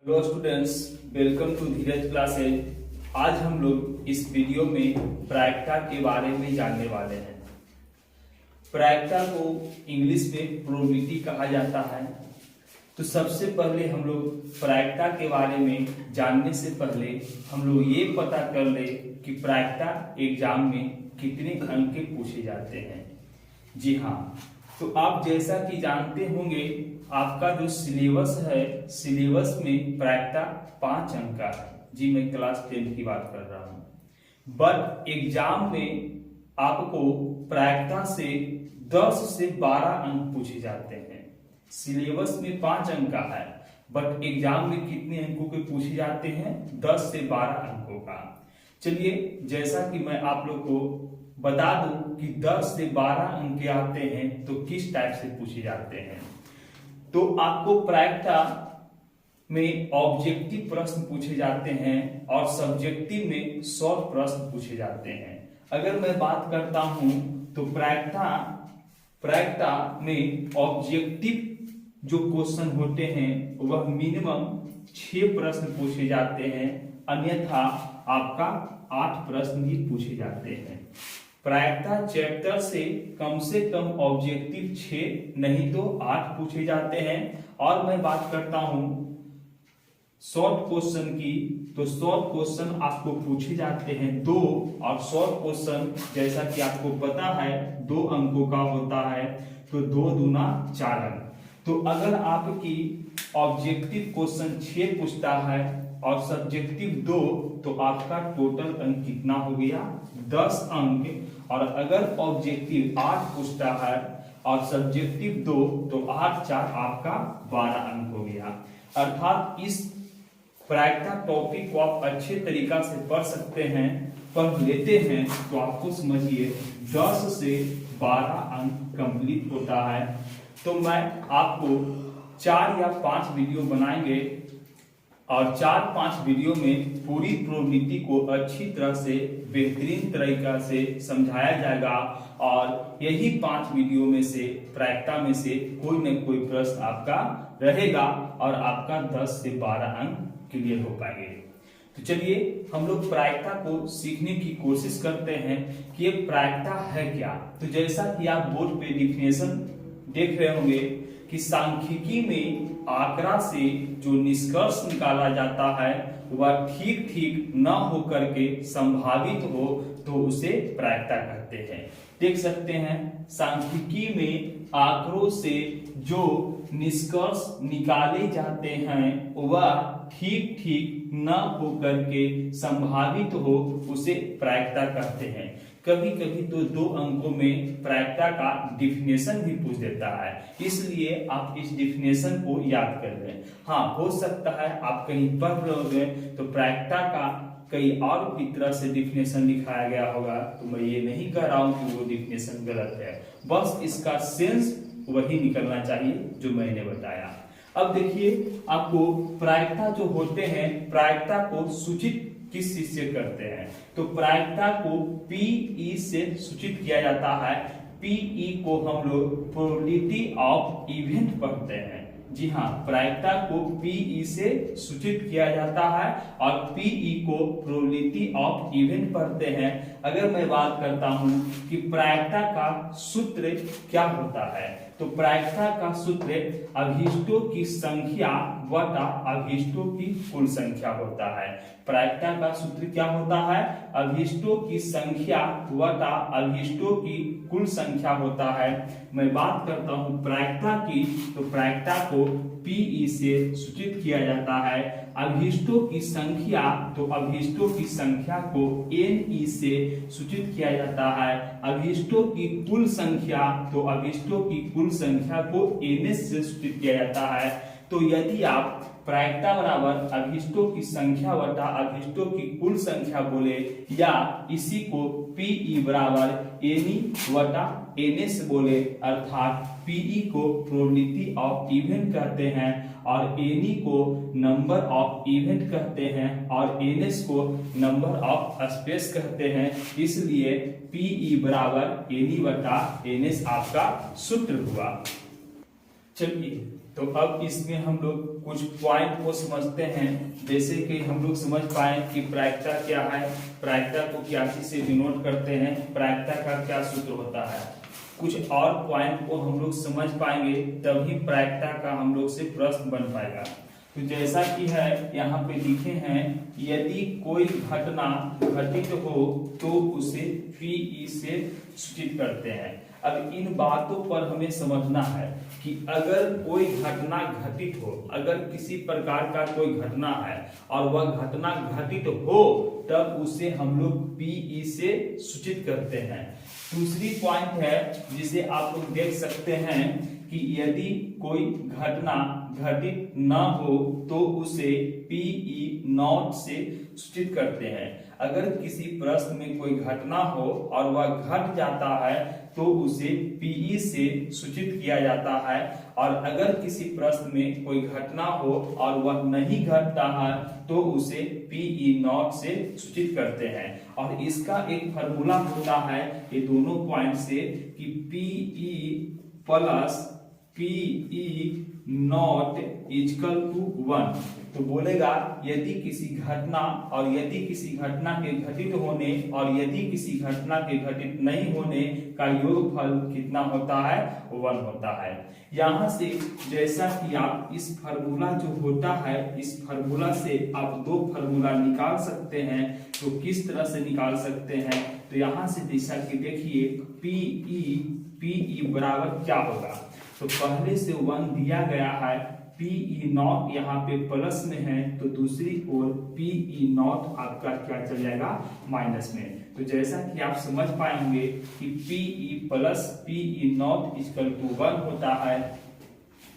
Hello students, welcome to Dheeraj classes. आज हम लोग इस वीडियो में प्रायिकता के बारे में जानने वाले हैं। प्रायिकता को इंग्लिश में प्रोबेबिलिटी कहा जाता है। तो सबसे पहले हम लोग प्रायिकता के बारे में जानने से पहले हम लोग ये पता कर ले कि प्रायिकता एग्जाम में कितने अंक के पूछे जाते हैं। जी हाँ, तो आप जैसा कि जानते होंगे आपका जो सिलेबस है, सिलेबस में प्रायिकता 5 अंक का है। जी मैं क्लास 10 की बात कर रहा हूं। बट एग्जाम में आपको प्रायिकता से 10 से 12 अंक पूछे जाते हैं। सिलेबस में 5 अंक का है, बट एग्जाम में कितने अंकों के पूछे जाते हैं? 10 से 12 अंकों का। चलिए, जैसा कि मैं आप लोग को बता दूं कि 10 से 12 अंक आते हैं तो किस टाइप से पूछे जाते हैं। तो आपको प्रायिकता में ऑब्जेक्टिव प्रश्न पूछे जाते हैं और सब्जेक्टिव में शॉर्ट प्रश्न पूछे जाते हैं। अगर मैं बात करता हूं तो प्रायिकता में ऑब्जेक्टिव जो क्वेश्चन होते हैं वह मिनिमम 6 प्रश्न पूछे जाते हैं, अन्यथा आपका 8 प्रश्न ही पूछे जाते हैं। प्रायिकता चैप्टर से कम ऑब्जेक्टिव 6 नहीं तो 8 पूछे जाते हैं। और मैं बात करता हूं शॉर्ट क्वेश्चन की, तो शॉर्ट क्वेश्चन आपको पूछे जाते हैं 2, और शॉर्ट क्वेश्चन जैसा कि आपको पता है 2 अंकों का होता है, तो 2 दूना 4 अंक। तो अगर आपकी ऑब्जेक्टिव क्वेश्चन 6 पूछता है और सब्जेक्टिव 2, तो आपका टोटल अंक कितना हो गया? 10 अंक। और अगर ऑब्जेक्टिव 8 पूछता है और सब्जेक्टिव 2, तो 8 4 आपका 12 अंक हो गया। अर्थात इस प्रायिकता टॉपिक को आप अच्छे तरीका से पढ़ सकते हैं, पढ़ लेते हैं तो आपको समझिए 10 से 12 अंक कंप्लीट होता है। तो मैं आपको 4 या 5 वीडियो बनाएंगे और 4-5 वीडियो में पूरी प्रोबेबिलिटी को अच्छी तरह से बेहतरीन तरीका से समझाया जाएगा, और यही 5 वीडियो में से प्रायिकता में से कोई न कोई प्रश्न आपका रहेगा और आपका 10 से 12 अंक क्लियर हो पाएंगे। तो चलिए हम लोग प्रायिकता को सीखने की कोशिश करते हैं कि ये प्रायिकता है क्या। तो जैसा कि आप बोर्ड पे डिफिनेशन देख रहे होंगे कि सांख्यिकी में आंकड़ा से जो निष्कर्ष निकाला जाता है वह ठीक ठीक न होकर के संभावित हो तो उसे प्रायिकता कहते हैं। देख सकते हैं सांख्यिकी में आंकड़ों से जो निष्कर्ष निकाले जाते हैं वह ठीक ठीक न होकर के संभावित हो उसे प्रायिकता कहते हैं। कभी कभी तो 2 अंकों में प्रायिकता का डिफिनेशन भी पूछ देता है, इसलिए आप इस डिफिनेशन को याद कर लें। हाँ, हो सकता है आप कहीं पढ़ रहे होंगे तो प्रायिकता का कई और भी तरह से डिफिनेशन लिखाया गया होगा, तो मैं ये नहीं कह रहा हूं कि वो डिफिनेशन गलत है, बस इसका सेंस वही निकलना चाहिए जो मैंने बताया। अब देखिए, आपको प्रायिकता जो होते हैं, प्रायिकता को सूचित किस चीज से करते हैं? तो प्रायिकता को पीई से सूचित किया जाता है। पीई को हम लोग प्रोबेबिलिटी ऑफ इवेंट पढ़ते हैं। जी हाँ, प्रायिकता को पीई से सूचित किया जाता है और पीई को प्रोबेबिलिटी ऑफ इवेंट पढ़ते हैं। अगर मैं बात करता हूं कि प्रायिकता का सूत्र क्या होता है, तो प्रायिकता का सूत्र अभीष्टों की संख्या बटा अभीष्टों की कुल संख्या होता है। प्रायिकता का सूत्र क्या होता है? अभीष्टों की संख्या बटा अभीष्टों की कुल संख्या होता है। मैं बात करता हूं प्रायिकता की, तो प्रायिकता को पीई से सूचित किया जाता है। अभीष्टों की संख्या, तो अभीष्टों की संख्या को एनई से सूचित किया जाता है। अभीष्टों की कुल संख्या, तो अभीष्टों की कुल संख्या को एनएस से सूचित किया जाता है। तो यदि आप प्रायिकता बराबर अभीष्टों की संख्या बटा अभीष्टों की कुल संख्या बोले, या इसी को पीई बराबर एनी बटा एनएस बोले, अर्थात पीई को प्रोबेबिलिटी ऑफ इवेंट कहते हैं और एनी को नंबर ऑफ इवेंट कहते हैं और एनएस को नंबर ऑफ स्पेस कहते हैं, इसलिए पीई बराबर एनी बटा एनएस आपका सूत्र हुआ। चलिए, तो तो अब इसमें हम लोग कुछ पॉइंट को समझते हैं। जैसे कि हम लोग समझ पाए कि प्रायिकता क्या है, प्रायिकता को क्या चीज से डिनोट करते हैं, प्रायिकता का क्या सूत्र होता है, कुछ और पॉइंट को हम लोग समझ पाएंगे तभी प्रायिकता का हम लोग से प्रश्न बन पाएगा। तो जैसा कि है यहाँ पे लिखे हैं, यदि कोई घटना घटित हो तो उसे पीई से सूचित करते हैं। अब इन बातों पर हमें समझना है कि अगर कोई घटना घटित हो, अगर किसी प्रकार का कोई घटना है और वह घटना घटित हो तब उसे हम लोग पीई से सूचित करते हैं। दूसरी पॉइंट है जिसे आप लोग देख सकते हैं कि यदि कोई घटना घटित न हो तो उसे पीई नॉट से सूचित करते हैं। अगर किसी प्रश्न में कोई घटना हो और वह घट जाता है तो उसे पीई से सूचित किया जाता है, और अगर किसी प्रश्न में कोई घटना हो और वह नहीं घटता है तो उसे पीई नॉट से सूचित करते हैं। और इसका एक फॉर्मूला होता है ये दोनों पॉइंट से कि PE plus PE not equal to 1। तो बोलेगा यदि किसी घटना और यदि किसी घटना के घटित होने और यदि किसी घटना के घटित नहीं होने का योगफल कितना होता है, 1 होता है। यहाँ से जैसा कि आप इस फार्मूला जो होता है, इस फार्मूला से आप दो फार्मूला निकाल सकते हैं। तो किस तरह से निकाल सकते हैं, तो यहाँ से जैसा कि देखिए पीई बराबर क्या होगा, तो पहले से 1 दिया गया है, पीई नॉट यहाँ पे प्लस में है तो दूसरी ओर पीई नॉट आपका क्या चल जाएगा, माइनस में। तो जैसा कि आप समझ पाएंगे कि PE plus PE not equal to 1 होता है,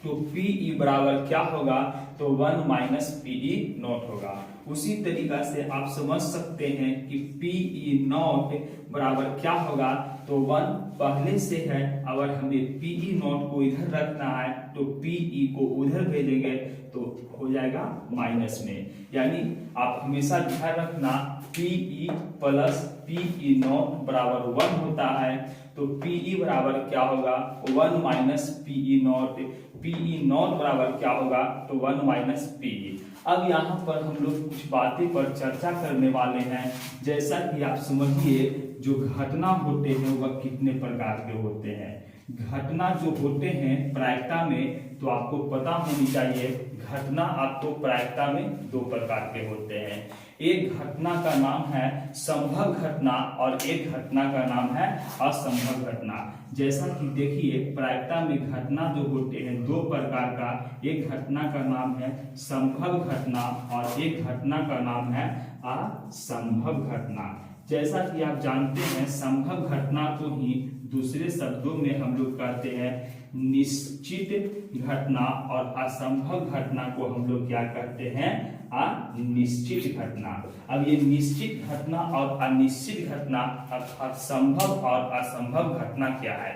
तो पीई बराबर क्या होगा, तो 1 माइनस पीई नॉट होगा। उसी तरीका से आप समझ सकते हैं कि पीई नॉट बराबर क्या होगा, तो 1 पहले से है, अगर हमें पीई नॉट को इधर रखना है तो पीई को उधर भेजेंगे तो हो जाएगा माइनस में। यानी आप हमेशा ध्यान रखना पीई प्लस पीई नॉट बराबर 1 होता है, तो पीई बराबर क्या होगा, 1 minus PE not, PE not बराबर क्या होगा, तो 1 माइनस पीई। अब यहाँ पर हम लोग कुछ बातें पर चर्चा करने वाले हैं। जैसा कि आप समझिए जो घटना होते हैं वह कितने प्रकार के होते हैं। घटना जो होते हैं प्रायिकता में, तो आपको पता होनी चाहिए घटना आपको प्रायिकता में 2 प्रकार के होते हैं। एक घटना का नाम है संभव घटना और एक घटना का नाम है असंभव घटना। जैसा कि देखिए प्रायिकता में घटना जो होते हैं 2 प्रकार का, एक घटना का नाम है संभव घटना और एक घटना का नाम है असंभव घटना। जैसा कि आप जानते हैं संभव घटना को ही दूसरे शब्दों में हम लोग कहते हैं निश्चित घटना, और असंभव घटना को हम लोग क्या कहते हैं, अनिश्चित घटना। अब ये निश्चित घटना और अनिश्चित घटना अर्थात संभव और असंभव घटना क्या है।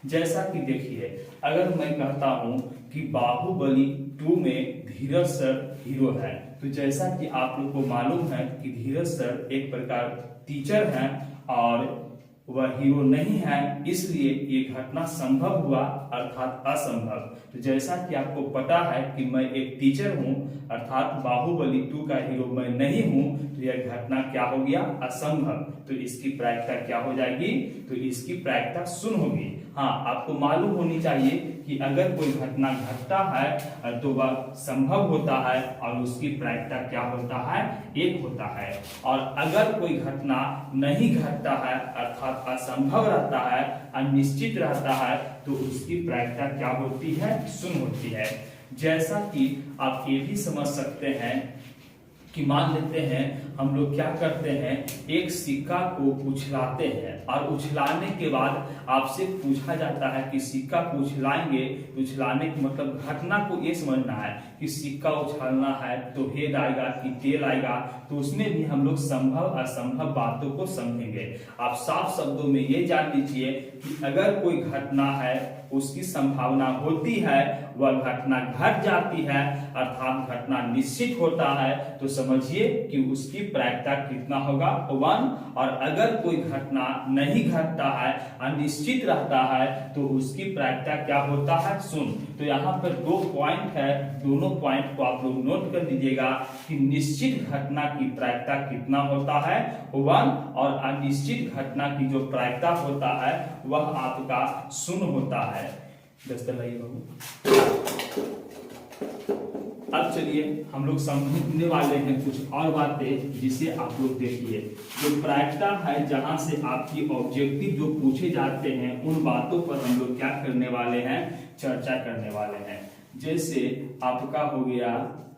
जैसा कि देखिए अगर मैं कहता हूं कि बाहुबली 2 में धीरज सर हीरो है, तो जैसा कि आप लोग को मालूम है कि धीरज सर एक प्रकार टीचर हैं और वह हीरो नहीं है, इसलिए ये घटना संभव हुआ अर्थात असंभव। तो जैसा कि आपको पता है कि मैं एक टीचर हूं अर्थात बाहुबली 2 का हीरो मैं नहीं हूं, तो यह घटना क्या हो गया, असंभव। तो इसकी प्रायिकता क्या हो जाएगी, तो इसकी प्रायिकता 0 होगी। हाँ, आपको मालूम होनी चाहिए कि अगर कोई घटना घटता है तो वह संभव होता है और उसकी प्रायिकता क्या होता है, 1 होता है। और अगर कोई घटना नहीं घटता है अर्थात असंभव रहता है, अनिश्चित रहता है, तो उसकी प्रायिकता क्या होती है, 0 होती है। जैसा कि आप ये भी समझ सकते हैं कि मान लेते हैं हम लोग क्या करते हैं, एक सिक्का को उछलाते हैं और उछलाने के बाद आपसे पूछा जाता है कि सिक्का को उछलाएंगे, तो उछलाने का मतलब घटना को ये समझना है कि सिक्का उछलना है तो हेड आएगा कि टेल आएगा, तो उसमें भी हम लोग संभव असंभव बातों को समझेंगे। आप साफ शब्दों में ये जान लीजिए कि अगर कोई घटना है उसकी संभावना होती है वह घटना घट जाती है अर्थात घटना निश्चित होता है, तो समझिए कि उसकी प्रायिकता कितना होगा 1। और अगर कोई घटना नहीं घटता है, अनिश्चित रहता है, तो उसकी प्रायिकता क्या होता है 0। तो यहाँ पर 2 पॉइंट है, दोनों पॉइंट को आप लोग नोट कर लीजिएगा कि निश्चित घटना की प्रायिकता कितना होता है 1, और अनिश्चित घटना की जो प्रायिकता होता है वह आपका 0 होता है। अब चलिए हम लोग समझने वाले हैं कुछ और बातें, जिसे आप लोग देखिए। जो प्रायिकता है, जहां से आपकी ऑब्जेक्टिव जो पूछे जाते हैं, उन बातों पर हम लोग क्या करने वाले हैं, चर्चा करने वाले हैं। जैसे आपका हो गया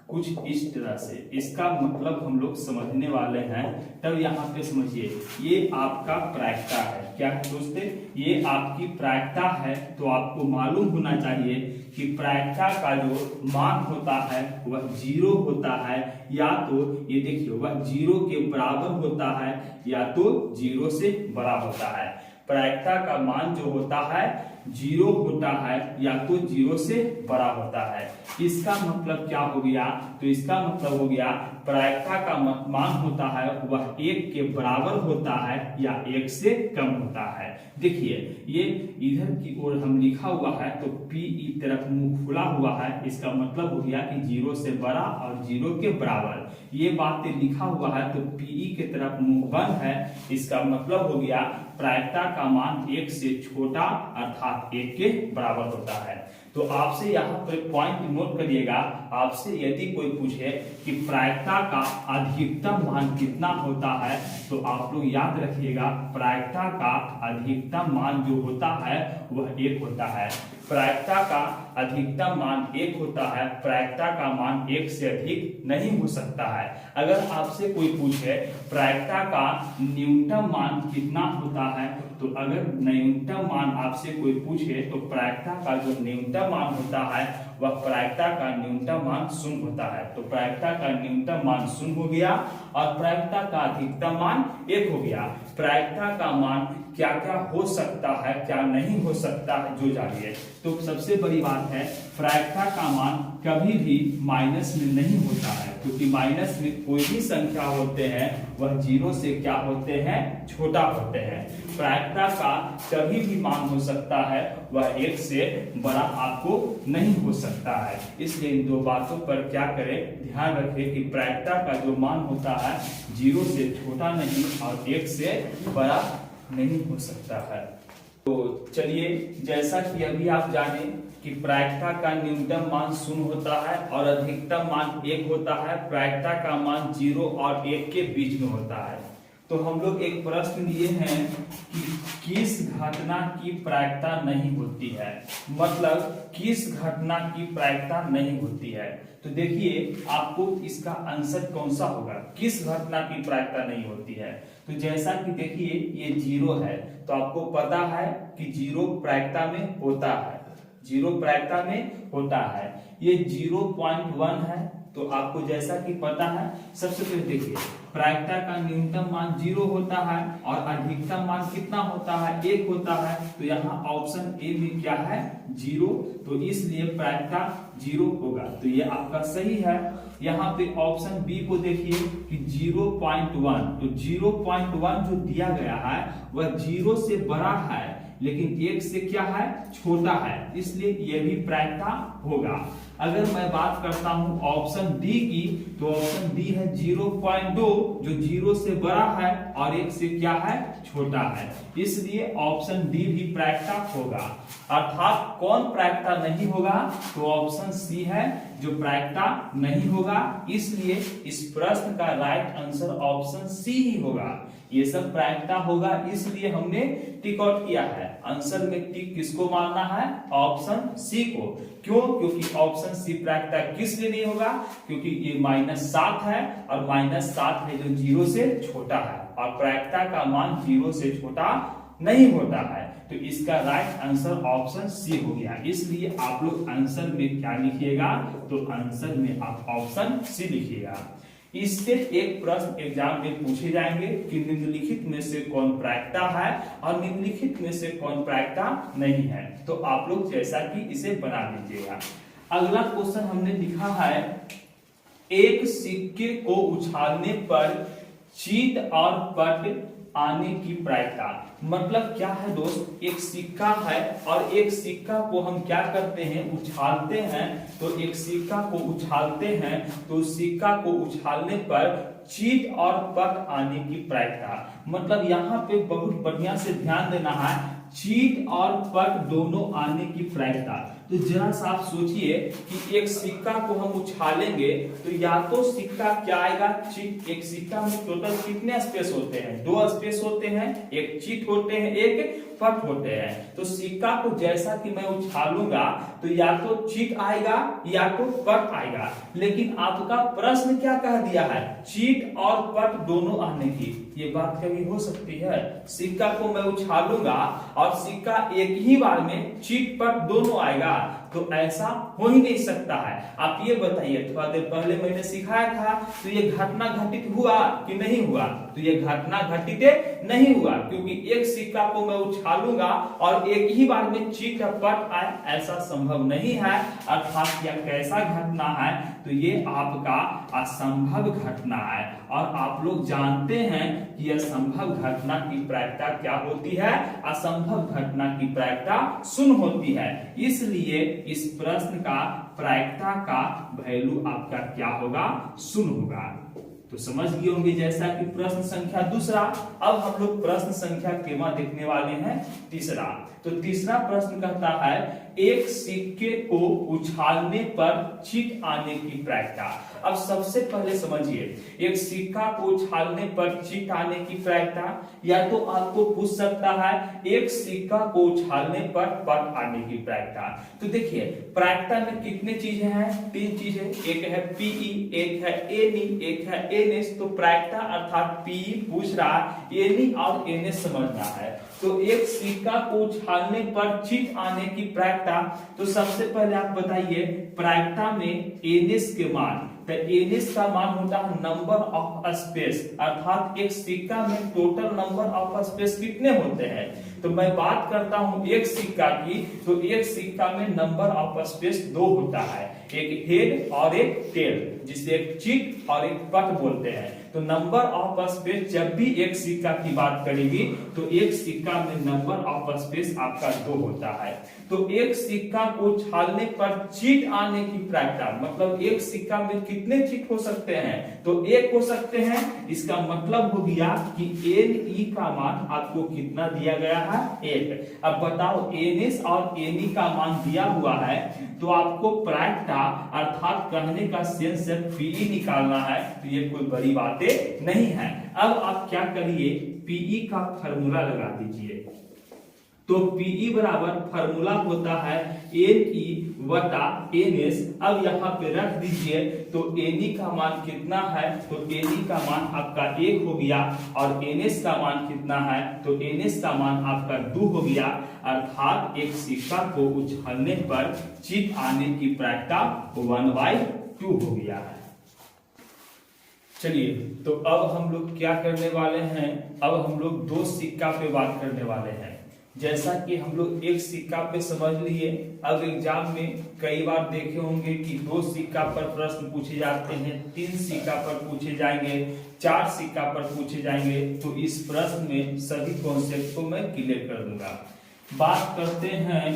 कुछ इस तरह से, इसका मतलब हम लोग समझने वाले हैं। तब यहाँ पे समझिए, ये आपका प्रायिकता है। क्या है दोस्तों, ये आपकी प्रायिकता है। तो आपको मालूम होना चाहिए कि प्रायिकता का जो मान होता है वह 0 होता है, या तो ये देखिए वह 0 के बराबर होता है, या तो 0 से बड़ा होता है। प्रायिकता का मान जो होता है 0 होता है, या तो 0 से बड़ा होता है। इसका मतलब क्या हो गया, तो इसका मतलब हो गया प्रायिकता का मान होता है वह 1 के बराबर होता है या 1 से कम होता है। देखिए ये इधर की ओर हम लिखा हुआ है, तो पी तरफ मुंह खुला हुआ है, इसका मतलब हो गया कि 0 से बड़ा और 0 के बराबर। ये बातें लिखा हुआ है, तो पी के तरफ मुंह बंद है, इसका मतलब हो गया प्रायिकता का मान 1 से छोटा अर्थात 1 के बराबर होता है। तो आपसे यहाँ पर पॉइंट नोट करिएगा, आपसे यदि कोई पूछे कि प्रायिकता का अधिकतम मान कितना होता है, तो आप लोग याद रखिएगा प्रायिकता का अधिकतम मान जो होता है वह 1 होता है। प्रायिकता का अधिकतम मान 1 होता है, प्रायिकता का मान 1 से अधिक नहीं हो सकता है। अगर आपसे कोई पूछे प्रायिकता का न्यूनतम मान कितना होता है, तो अगर न्यूनतम मान आपसे कोई पूछे, तो प्रायिकता का जो न्यूनतम मान होता है वह प्रायिकता का न्यूनतम मान 0 होता है। तो प्रायिकता का न्यूनतम मान 0 हो गया और प्रायिकता का अधिकतम मान 1 हो गया। प्रायिकता का मान क्या क्या हो सकता है, क्या नहीं हो सकता है, जो जानिए। तो सबसे बड़ी बात है, प्रायिकता का मान कभी भी माइनस में नहीं होता है, क्योंकि माइनस में कोई भी संख्या होते हैं वह 0 से क्या होते हैं, छोटा होते हैं। प्रायिकता का कभी भी मान हो सकता है, वह 1 से बड़ा आपको नहीं हो सकता है। इसलिए इन 2 बातों पर क्या करें, ध्यान रखें कि प्रायिकता का जो मान होता है 0 से छोटा नहीं और 1 से बड़ा नहीं हो सकता है। तो चलिए, जैसा कि अभी आप जाने कि प्रायिकता का न्यूनतम मान 0 होता है और अधिकतम मान 1 होता है, प्रायिकता का मान 0 और 1 के बीच में होता है। तो हम लोग एक प्रश्न लिए हैं कि किस घटना की प्रायिकता नहीं होती है, मतलब किस घटना की प्रायिकता नहीं होती है। तो देखिए आपको इसका आंसर कौन सा होगा, किस घटना की प्रायिकता नहीं होती है। तो जैसा कि देखिए ये 0 है, तो आपको पता है कि 0 प्रायिकता में होता है, 0 प्रायिकता में होता है। ये 0.1 है, तो आपको जैसा कि पता है, सबसे पहले देखिए प्रायिकता का न्यूनतम मान 0 होता है और अधिकतम मान कितना होता है, 1 होता है। तो यहाँ ऑप्शन ए में क्या है 0, तो इसलिए प्रायिकता 0 होगा, तो ये आपका सही है। यहाँ पे ऑप्शन बी को देखिए कि 0.1, तो 0.1 जो दिया गया है वह 0 से बड़ा है लेकिन 1 से क्या है, छोटा है, इसलिए यह भी प्रायिकता होगा। अगर मैं बात करता हूं ऑप्शन डी की, तो ऑप्शन डी है 0.2 जो 0 से बड़ा है और 1 से क्या है, छोटा है, इसलिए ऑप्शन डी भी प्रायिकता होगा। अर्थात कौन प्रायिकता नहीं होगा, तो ऑप्शन सी है जो प्रायिकता नहीं होगा। इसलिए इस प्रश्न का राइट आंसर ऑप्शन सी ही होगा। ये सब प्रायिकता होगा, इसलिए हमने टिक आउट किया है। आंसर में टिक किसको मारना है, ऑप्शन सी को। क्यों, क्योंकि ऑप्शन सी प्रायिकता किस लिए नहीं होगा, क्योंकि ये -7 है और -7 है जो 0 से छोटा है और प्रायिकता का मान 0 से छोटा नहीं होता है। तो इसका राइट आंसर ऑप्शन सी हो गया। इसलिए आप लोग आंसर में क्या लिखिएगा, तो आंसर में आप ऑप्शन सी लिखिएगा। इससे एक प्रश्न एग्जाम में पूछे जाएंगे कि निम्नलिखित में से कौन प्रायिकता है और निम्नलिखित में से कौन प्रायिकता नहीं है। तो आप लोग जैसा कि इसे बना लीजिएगा। अगला क्वेश्चन हमने लिखा है, एक सिक्के को उछालने पर चीट और पट आने की प्रायिकता। मतलब क्या है दोस्त, एक सिक्का है और एक सिक्का को हम क्या करते हैं, उछालते हैं। तो एक सिक्का को उछालते हैं तो सिक्का को उछालने पर चीट और पट आने की प्रायिकता। मतलब यहाँ पे बहुत बढ़िया से ध्यान देना है, चीट और पट दोनों आने की प्रायिकता। तो जरा सा आप सोचिए कि एक सिक्का को हम उछालेंगे तो या तो सिक्का क्या आएगा, चीट। एक सिक्का में टोटल कितने स्पेस होते हैं, 2 स्पेस होते हैं, एक चीट होते हैं, एक पट होते हैं। तो सिक्का को जैसा कि मैं उछालूंगा तो या तो चीट आएगा या तो पट आएगा। लेकिन आपका प्रश्न क्या कह दिया है, चीट और पट दोनों आने की। ये बात कभी हो सकती है? सिक्का को मैं उछालूंगा और सिक्का एक ही बार में चीट पट दोनों आएगा, तो ऐसा हो ही नहीं सकता है। आप ये बताइए, थोड़ा देर पहले मैंने सिखाया था, तो ये घटना घटित हुआ कि नहीं हुआ? तो ये घटना घटित नहीं हुआ, क्योंकि एक सिक्का को मैं उछालूंगा और एक ही बार में चीट पट आए, ऐसा संभव नहीं है। अर्थात यह कैसा घटना है, तो ये आपका असंभव घटना है। और आप लोग जानते हैं कि यह संभव घटना की प्रायिकता क्या होती है, असंभव घटना की प्रायिकता 0 होती है। इसलिए इस प्रश्न का प्रायिकता का वैल्यू आपका क्या होगा, 0 होगा। तो समझ गए होंगे। जैसा कि प्रश्न संख्या दूसरा, अब हम लोग प्रश्न संख्या केवल देखने वाले हैं तीसरा। तो तीसरा प्रश्न कहता है, एक सिक्के को उछालने पर चीट आने की प्रायिकता। अब सबसे पहले समझिए, एक सिक्का को उछालने पर चीट आने की प्रायिकता, या तो आपको पूछ सकता है एक सिक्का को उछालने पर पट आने की प्रायिकता। तो देखिए, प्रायिकता में कितने चीजें हैं, 3 चीजें, एक है पीई, एक है एनी, एक है एनएस। तो प्रायिकता अर्थात पीई पूछ रहा है, एनी और एनएस समझना है। तो एक सिक्का को उछालने पर चीट आने की प्रायिकता, तो सबसे पहले आप बताइए प्रायिकता में एनएस के मान। तो एनएस का मान होता है नंबर ऑफ स्पेस, अर्थात एक सिक्का में टोटल नंबर ऑफ स्पेस कितने होते हैं। तो मैं बात करता हूं एक सिक्का की, तो एक सिक्का में नंबर ऑफ स्पेस 2 होता है, एक हेड और एक टेल, जिसे एक चीट और एक पट बोलते हैं। तो नंबर ऑफ स्पेस जब भी एक सिक्का की बात करेगी तो एक सिक्का में नंबर ऑफ स्पेस आपका 2 होता है। तो एक सिक्का को उछालने पर चीट आने की प्रायिकता, मतलब एक सिक्का में कितने चीट हो सकते हैं, तो 1 हो सकते हैं। इसका मतलब हो गया कि एन ई का मान आपको कितना दिया गया है, 1। अब बताओ एनएस और एनी का मान दिया हुआ है, तो आपको प्रायिकता अर्थात कहने का सेंस पीई निकालना है। तो ये कोई बड़ी बातें नहीं है। अब आप क्या करिए, पीई का फार्मूला लगा दीजिए। तो पीई बराबर फार्मूला होता है एन ई बटा एन एस। अब यहाँ पे रख दीजिए, तो एनी का मान कितना है, तो एनी का मान आपका 1 हो गया, और एनएस का मान कितना है, तो एनएस का मान आपका 2 हो गया। अर्थात एक सिक्का को उछालने पर चीट आने की प्रायिकता 1/2 हो गया है। चलिए, तो अब हम लोग क्या करने वाले हैं, अब हम लोग 2 सिक्का पे बात करने वाले हैं। जैसा कि हम लोग एक सिक्का पे समझ लिए, अब एग्जाम में कई बार देखे होंगे कि 2 सिक्का पर प्रश्न पूछे जाते हैं, 3 सिक्का पर पूछे जाएंगे, 4 सिक्का पर पूछे जाएंगे। तो इस प्रश्न में सभी कॉन्सेप्ट को मैं क्लियर कर दूंगा। बात करते हैं,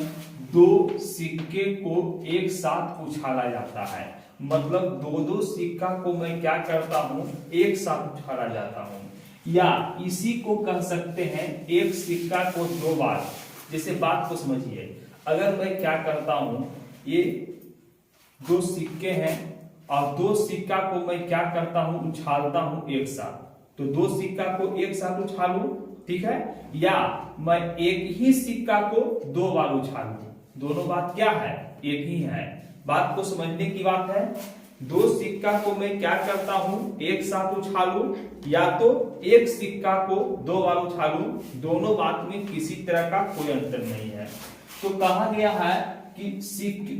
2 सिक्के को एक साथ उछाला जाता है, मतलब 2 सिक्का को मैं क्या करता हूं, एक साथ उछाला जाता हूं, या इसी को कह सकते हैं एक सिक्का को 2 बार। जैसे बात को समझिए, अगर मैं क्या करता हूं, ये 2 सिक्के हैं और 2 सिक्का को मैं क्या करता हूं, उछालता हूं एक साथ। तो 2 सिक्का को एक साथ उछालूं, ठीक है, या मैं एक ही सिक्का को 2 बार उछालूं। दोनों बात क्या है, एक ही है। बात को समझने की बात है। 2 सिक्का को मैं क्या करता हूं, एक साथ उछालूं, या तो एक सिक्का को 2 बार उछालूं। दोनों बात में किसी तरह का कोई अंतर नहीं है। तो कहा गया है कि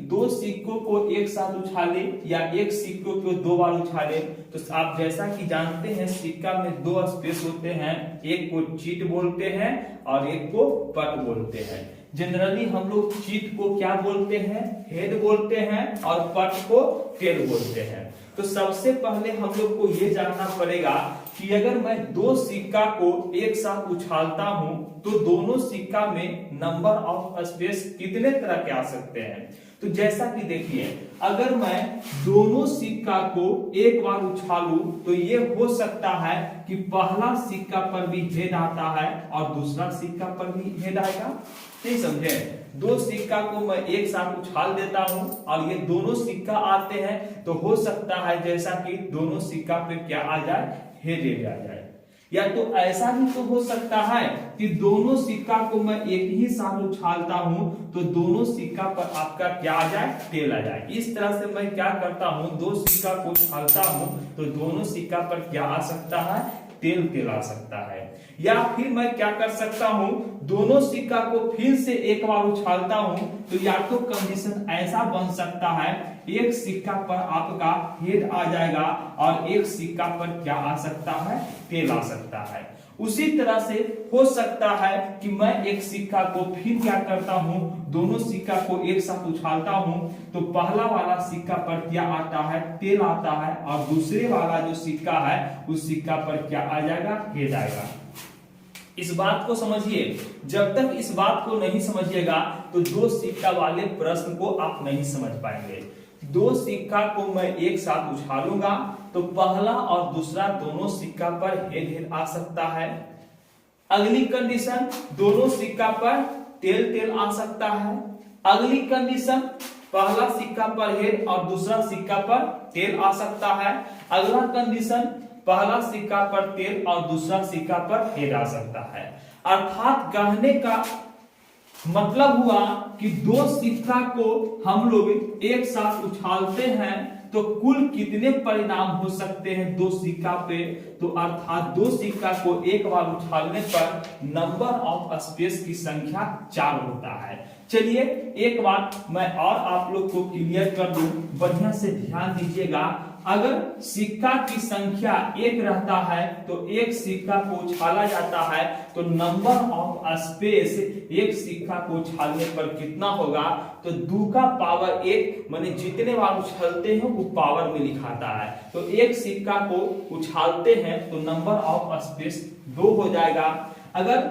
2 सिक्कों को एक साथ उछाले या एक सिक्कों को 2 बार उछाले। तो आप जैसा कि जानते हैं, सिक्का में 2 स्पेस होते हैं, एक को चीट बोलते हैं और एक को पट बोलते हैं। जनरली हम लोग चिट को क्या बोलते हैं, हेड बोलते हैं, और पट को टेल बोलते हैं। तो सबसे पहले हम लोग को ये जानना पड़ेगा कि अगर मैं दो सिक्का को एक साथ उछालता हूं तो दोनों सिक्का में नंबर ऑफ स्पेस कितने तरह के आ सकते हैं। तो जैसा कि देखिए, अगर मैं दोनों सिक्का को एक बार उछालूं तो ये हो सकता है कि पहला सिक्का पर भी हेड आता है और दूसरा सिक्का पर भी हेड आएगा। नहीं समझे? दो सिक्का को मैं एक साथ उछाल देता हूं और ये दोनों सिक्का आते हैं तो हो सकता है जैसा कि दोनों सिक्का पे क्या आ जाए, हेड आ जाए। या तो ऐसा भी तो हो सकता है कि दोनों सिक्का को मैं एक ही साथ उछालता हूं तो दोनों सिक्का पर आपका क्या आ जाए, टेल आ जाए। इस तरह से मैं क्या करता हूं, दो सिक्का को उछालता हूं तो दोनों सिक्का पर क्या आ सकता है, टेल आ सकता है। या फिर मैं क्या कर सकता हूं, दोनों सिक्का को फिर से एक बार उछालता हूं तो या तो कंडीशन ऐसा बन सकता है, एक सिक्का पर आपका हेड आ जाएगा और एक सिक्का पर क्या आ सकता है, टेल आ सकता है। उसी तरह से हो सकता है कि मैं एक सिक्का को फिर क्या करता हूं, दोनों सिक्का को एक साथ उछालता हूं तो पहला वाला सिक्का पर क्या आता है, टेल आता है, और दूसरे वाला जो सिक्का है उस सिक्का पर क्या आ जाएगा, हेड आएगा। इस बात को समझिए, जब तक इस बात को नहीं समझिएगा तो दो सिक्का वाले प्रश्न को आप नहीं समझ पाएंगे। दो सिक्का को मैं एक साथ उछालूंगा तो पहला और दूसरा दोनों सिक्का पर हेड आ सकता है। अगली कंडीशन, दोनों सिक्का पर टेल आ सकता है। अगली कंडीशन, पहला सिक्का पर हेड और दूसरा सिक्का पर टेल आ सकता है। अगला कंडीशन, पहला सिक्का पर टेल और दूसरा सिक्का पर हेड आ सकता है। अर्थात कहने का मतलब हुआ कि दो सिक्का को हम लोग एक साथ उछालते हैं तो कुल कितने परिणाम हो सकते हैं दो सिक्का पे, तो अर्थात दो सिक्का को एक बार उछालने पर नंबर ऑफ स्पेस की संख्या 4 होता है। चलिए एक बात मैं और आप लोग को क्लियर कर दूं, बढ़िया से ध्यान दीजिएगा। अगर सिक्का की संख्या एक रहता है तो एक सिक्का को उछाला जाता है तो नंबर ऑफ स्पेस एक सिक्का को उछालने पर कितना होगा, तो 2 का पावर 1, माने जितने बार उछालते हैं वो पावर में लिखाता है। तो एक सिक्का को उछालते हैं तो नंबर ऑफ स्पेस 2 हो जाएगा। अगर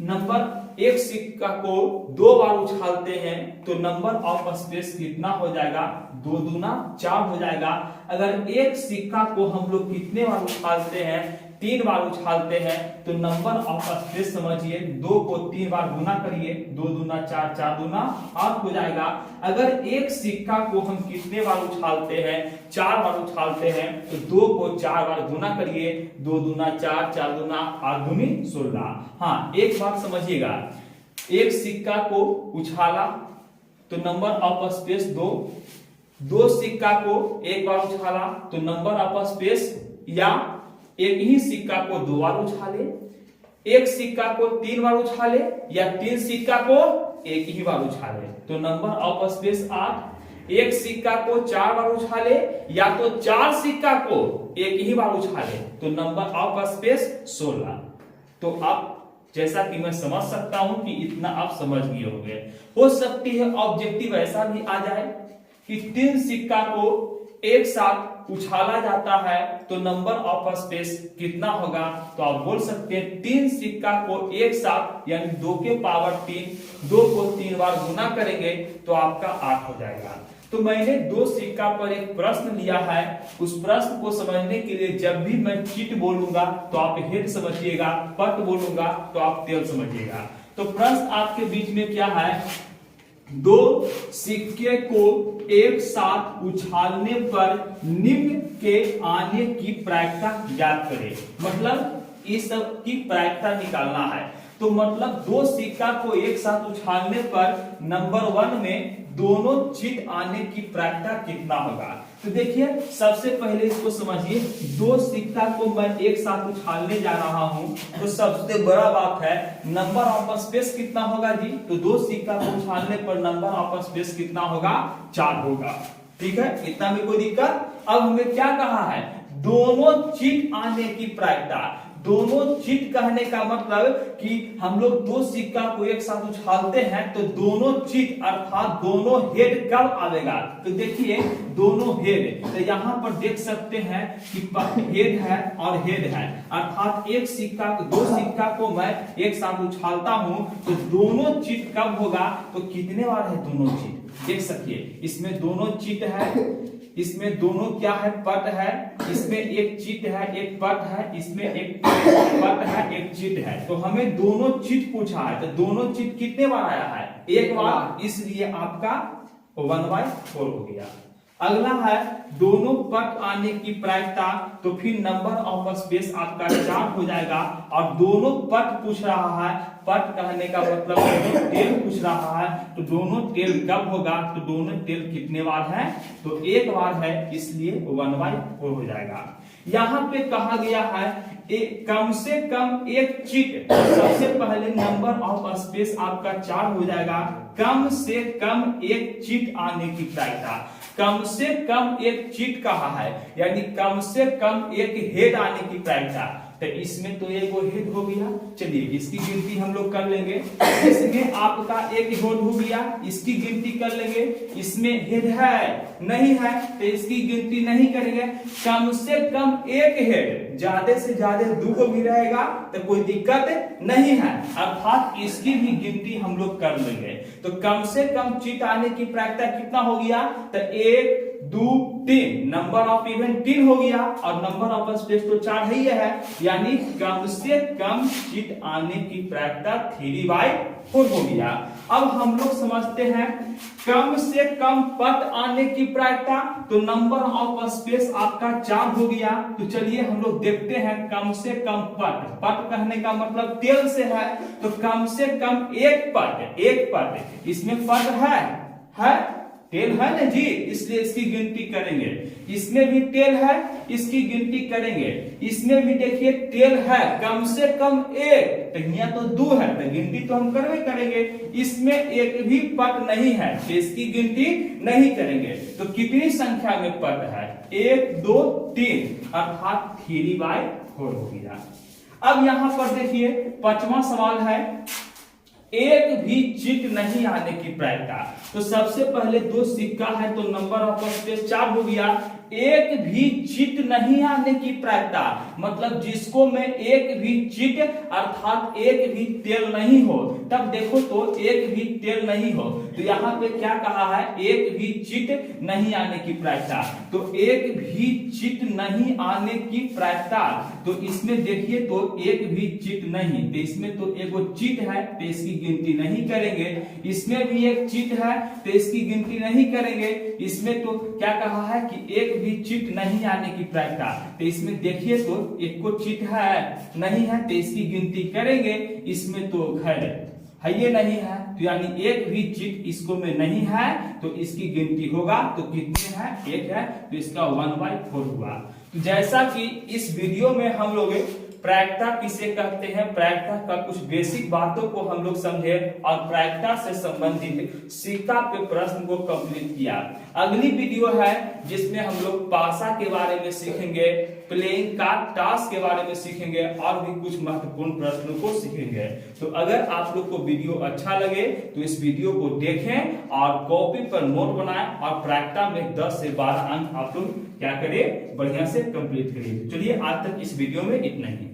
नंबर एक सिक्का को 2 बार उछालते हैं तो नंबर ऑफ स्पेस कितना हो जाएगा, 2 दूना 4 हो जाएगा। अगर एक सिक्का को हम लोग कितने बार उछालते हैं, 3 बार उछालते हैं तो नंबर ऑफ स्पेस समझिए 2 को 3 बार गुना करिए, 2 दूना 4, 4 दूना 8 हो जाएगा। अगर एक सिक्का को हम कितने बार उछालते हैं, 4 बार उछालते हैं तो 2 को 4 बार गुना करिए, 2 दूना 4, 4 दूना 8 दूनी 16। हाँ एक बात समझिएगा, एक सिक्का को उछाला तो नंबर ऑफ स्पेस 2, दो सिक्का को एक बार उछाला तो नंबर ऑफ स्पेस, या एक ही सिक्का को 2 बार उछाले, एक सिक्का को 3 बार उछाले, या 3 सिक्का को एक ही बार उछाले तो नंबर ऑफ स्पेस 8। एक सिक्का को 4 बार उछाले या तो 4 सिक्का को एक ही बार उछाले तो नंबर ऑफ स्पेस 16। तो आप जैसा कि मैं समझ सकता हूं कि इतना आप समझ गए होंगे। हो सकती है ऑब्जेक्टिव ऐसा भी आ जाए कि 3 सिक्का को एक साथ उछाला जाता है तो नंबर ऑफ स्पेस कितना होगा, तो आप बोल सकते हैं 3 सिक्का को एक साथ यानी 2 के पावर 3, 2 को 3 बार गुना करेंगे तो आपका 8 हो जाएगा। तो मैंने 2 सिक्का पर एक प्रश्न लिया है, उस प्रश्न को समझने के लिए जब भी मैं चिट बोलूंगा तो आप हेड समझिएगा, पट बोलूंगा तो आप टेल समझिएगा। तो प्रश्न आपके बीच में क्या है, 2 सिक्के को एक साथ उछालने पर निम्न के आने की प्रायिकता ज्ञात करें। मतलब इस सब की प्रायिकता निकालना है। तो मतलब 2 सिक्का को एक साथ उछालने पर नंबर 1 में दोनों चिट आने की प्रायिकता कितना होगा। तो देखिए सबसे पहले इसको समझिए, 2 सिक्का को मैं एक साथ उछालने जा रहा हूं तो सबसे बड़ा बात है नंबर ऑफ स्पेस कितना होगा जी, तो 2 सिक्का को उछालने पर नंबर ऑफ स्पेस कितना होगा, 4 होगा। ठीक है, इतना में कोई दिक्कत। अब हमें क्या कहा है, दोनों चिट आने की प्रायिकता। दोनों चिट कहने का मतलब कि हम लोग दो सिक्का को एक साथ उछालते हैं तो दोनों चिट अर्थात दोनों हेड कब आवेगा। तो देखिए दोनों हेड, तो यहाँ पर देख सकते हैं कि हेड है और हेड है, अर्थात एक सिक्का दो सिक्का को मैं एक साथ उछालता हूं तो दोनों चिट कब होगा, तो कितने बार है दोनों चिट देख सकिए, इसमें दोनों चिट है, इसमें दोनों क्या है पट है, इसमें एक चिट है एक पट है, इसमें एक पट है एक चिट है। तो हमें दोनों चिट पूछा है, तो दोनों चिट कितने बार आया है, एक बार, इसलिए आपका 1/4 हो गया। अगला है दोनों पट आने की प्रायिकता, तो फिर नंबर ऑफ स्पेस आपका 4 हो जाएगा। और दोनों पट पूछ रहा है, पट कहने का मतलब दोनों टेल पूछ रहा है, तो दोनों टेल कब होगा, तो दोनों टेल कितने बार है, तो एक बार है, इसलिए 1/4 हो जाएगा। यहाँ पे कहा गया है कम से कम एक चिट, सबसे पहले नंबर ऑफ स्पेस आपका 4 हो जाएगा, कम से कम एक चिट आने की प्रायिकता, कम से कम एक चिट कहा है यानी कम से कम एक हेड आने की प्रायिकता, तो इसमें तो एक हेड हो गया, चलिए इसकी गिनती हम लोग कर लेंगे, इसमें आपका एक हेड हो गया, इसकी गिनती कर लेंगे, इसमें हेड है नहीं है तो इसकी गिनती नहीं करेंगे, कम से कम एक हेड, ज्यादा से ज्यादा 2 भी रहेगा तो कोई दिक्कत नहीं है, अर्थात इसकी भी गिनती हम लोग कर लेंगे। तो कम से कम चिट आने की प्रायिकता कितना हो गया, तो 1 2 3, नंबर ऑफ इवेंट 3 हो गया और नंबर ऑफ स्पेस तो 4 ही है, यानी कम से कम चिट आने की प्रायिकता 3/4 हो गया। अब हम लोग समझते हैं कम से कम पट आने की प्रायिकता, तो नंबर ऑफ स्पेस आपका 4 हो गया। तो चलिए हम लोग देखते हैं कम से कम पट, पट कहने का मतलब टेल से है, तो कम से कम एक पट, इसमें पट है टेल है ना जी, इसलिए इसकी गिनती करेंगे, इसमें भी टेल है इसकी गिनती करेंगे, इसमें भी देखिए टेल है कम से कम एक, तो यहाँ तो 2 है तो गिनती तो हम करवे करेंगे, इसमें एक भी पट नहीं है तो इसकी गिनती नहीं करेंगे। तो कितनी संख्या में पट है, 1 2 3, अर्थात 3/4 हो गया। अब यहां पर देखिए 5वां सवाल है एक भी चिट नहीं आने की प्रायिकता, तो सबसे पहले 2 सिक्का है तो नंबर ऑफ स्पेस 4 हो गया, एक भी चिट नहीं आने की प्रायिकता मतलब जिसको में एक भी चिट अर्थात एक भी टेल नहीं हो, तब देखो तो एक भी टेल नहीं हो, तो यहाँ पे क्या कहा है एक भी चिट नहीं आने की प्रायिकता, तो एक भी चिट नहीं आने की प्रायिकता, तो इसमें देखिए तो एक भी चिट नहीं, तो इसमें तो एगो चिट है तो इसकी गिनती नहीं करेंगे, इसमें भी एक चिट है तो इसकी गिनती नहीं करेंगे, इसमें तो क्या कहा है कि एक भी चिट नहीं आने की प्रायिकता, तो इसमें देखिए तो एक को चिट है नहीं है तो इसकी गिनती करेंगे, इसमें तो खैर है ये नहीं है, तो यानी एक भी चिट इसको में नहीं है तो इसकी गिनती होगा, तो कितने हैं एक है, तो इसका 1/4 हुआ। तो जैसा कि इस वीडियो में हम लोग प्रायिकता किसे कहते हैं, प्रायिकता का कुछ बेसिक बातों को हम लोग समझे और प्रायिकता से संबंधित सिक्का पे प्रश्न को कंप्लीट किया। अगली वीडियो है जिसमें हम लोग पासा के बारे में सीखेंगे, प्लेइंग कार्ड टास्क के बारे में सीखेंगे और भी कुछ महत्वपूर्ण प्रश्नों को सीखेंगे। तो अगर आप लोग को वीडियो अच्छा लगे तो इस वीडियो को देखें और कॉपी पर नोट बनाएं और प्रायिकता में 10 से 12 अंक आप लोग क्या करें बढ़िया से कंप्लीट करिए। चलिए आज तक इस वीडियो में इतना ही।